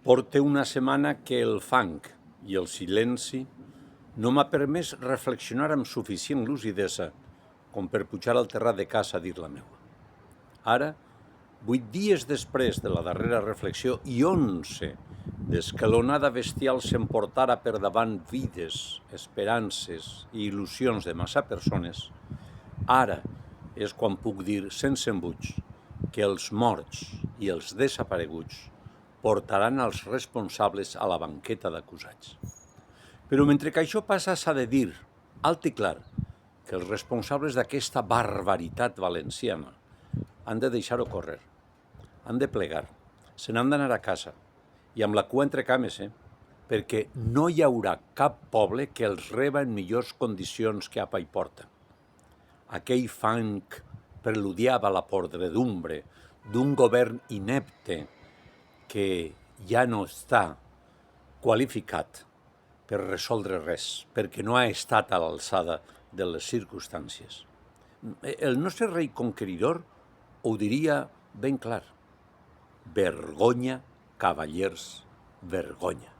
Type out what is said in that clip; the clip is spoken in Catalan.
Porta una setmana que el fang i el silenci no m'ha permès reflexionar amb suficient lucidesa com per pujar al terrat de casa a dir la meua. Ara, 8 dies després de la darrera reflexió i 11 des que l'onada bestial s'emportara per davant vides, esperances i il·lusions de massa persones, ara és quan puc dir sense embuig que els morts i els desapareguts portaran els responsables a la banqueta d'acusats. Però mentre que això passa s'ha de dir, alt i clar, que els responsables d'aquesta barbaritat valenciana han de deixar-ho córrer, han de plegar, se n'han d'anar a casa, i amb la cua entre cames, perquè no hi haurà cap poble que els reba en millors condicions que a Paiporta. Aquell fang preludiava la podredumbre d'un govern inepte que ja no està qualificat per resoldre res, perquè no ha estat a l'alçada de les circumstàncies. El nostre rei conqueridor ho diria ben clar. Vergonya, cavallers, vergonya.